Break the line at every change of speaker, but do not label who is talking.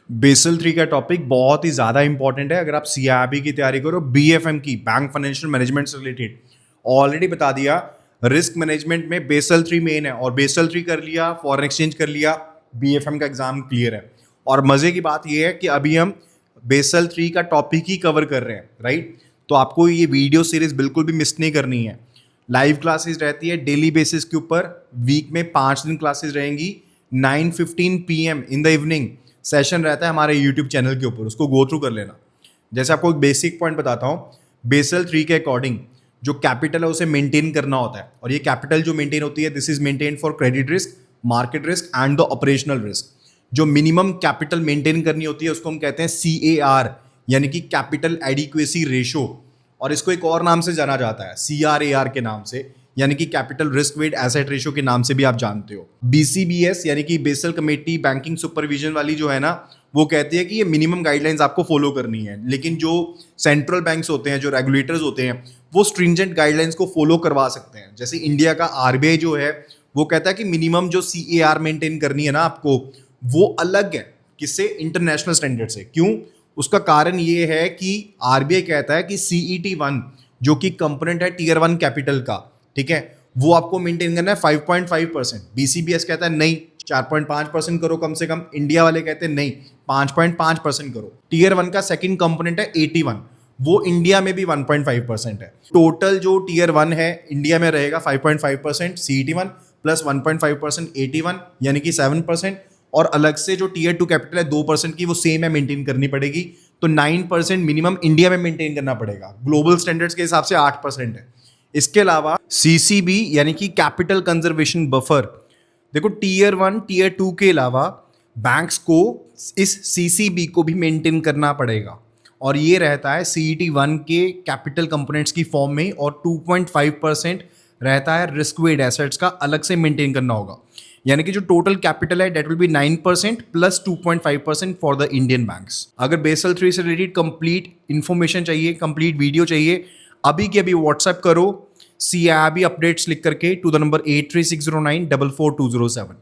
Basal 3 का topic बहुत ही ज़्यादा इंपॉर्टेंट है अगर आप सीआईबी की तैयारी करो, बीएफएम की, बैंक फाइनेंशियल मैनेजमेंट से रिलेटेड। ऑलरेडी बता दिया, रिस्क मैनेजमेंट में बेसल 3 मेन है और बेसल 3 कर लिया, फॉरेन एक्सचेंज कर लिया, बीएफएम का एग्जाम क्लियर है। और मजे की बात यह है कि अभी हम बेसल 3 का टॉपिक ही कवर कर रहे हैं, राइट। तो आपको ये वीडियो सीरीज बिल्कुल भी मिस नहीं करनी है। लाइव क्लासेस रहती है डेली बेसिस के ऊपर, वीक में 5 दिन क्लासेस रहेंगी। 9:15 PM in the evening session रहता है हमारे यूट्यूब चैनल के ऊपर, उसको गो थ्रू कर लेना। जैसे आपको एक बेसिक पॉइंट बताता हूँ, बेसल 3 के अकॉर्डिंग जो कैपिटल है उसे मेंटेन करना होता है, और ये कैपिटल जो मेंटेन होती है, this is maintain for credit risk, market risk and the operational risk. जो मिनिमम कैपिटल मेंटेन करनी होती है उसको हम कहते हैं CAR, यानी कि कैपिटल एडिक्वेसी रेशो, और इसको एक और नाम से जाना जाता है CRAR के नाम से, यानी कि capital risk wait asset ratio के नाम से भी आप जानते हो। BCBS यानी कि बेसल कमेटी बैंकिंग सुपरविजन वाली जो है ना, वो कहती है कि ये मिनिमम गाइडलाइंस आपको फॉलो करनी है, लेकिन जो सेंट्रल बैंक्स होते हैं, जो रेगुलेटर्स होते हैं, वो स्ट्रिंजेंट गाइडलाइंस को फॉलो करवा सकते हैं। जैसे इंडिया का RBI जो है वो कहता है कि मिनिमम जो CAR मेंटेन करनी है ना आपको, वो अलग है किससे, इंटरनेशनल स्टैंडर्ड से। क्यों? उसका कारण ये है कि RBI कहता है कि CET1 जो कि कंपोनेंट है टीयर 1 कैपिटल का, ठीक है, वो आपको मेंटेन करना है 5.5%। BCBS कहता है नहीं 4.5% करो कम से कम, इंडिया वाले कहते हैं नहीं 5.5% करो। टीयर 1 का सेकंड कंपोनेंट है 81, वो इंडिया में भी 1.5% है। टोटल जो टीयर 1 है इंडिया में रहेगा 5.5% CET1 प्लस 1.5% 81 यानी कि 7%, और अलग से जो टीयर 2 कैपिटल है 2% की, वो सेम है, मेंटेन करनी पड़ेगी। तो 9% मिनिमम इंडिया में मेंटेन करना पड़ेगा, ग्लोबल स्टैंडर्ड्स के हिसाब से 8% है। इसके अलावा CCB यानी कि कैपिटल कंजर्वेशन बफर, देखो टीयर 1 टीयर 2 के अलावा बैंक्स को इस CCB को भी मेंटेन करना पड़ेगा, और ये रहता है CET1 के कैपिटल कंपोनेंट्स की फॉर्म में, और 2.5% रहता है रिस्क वेट एसेट्स का, अलग से मेंटेन करना होगा। यानी कि जो टोटल कैपिटल है debt will be 9% plus 2.5% for the Indian banks. अगर बेसल 3 से रिलेटेड कंप्लीट इन्फॉर्मेशन चाहिए, कंप्लीट वीडियो चाहिए, अभी के अभी व्हाट्सएप करो CIB अपडेट्स लिख करके टू द नंबर 8360944207।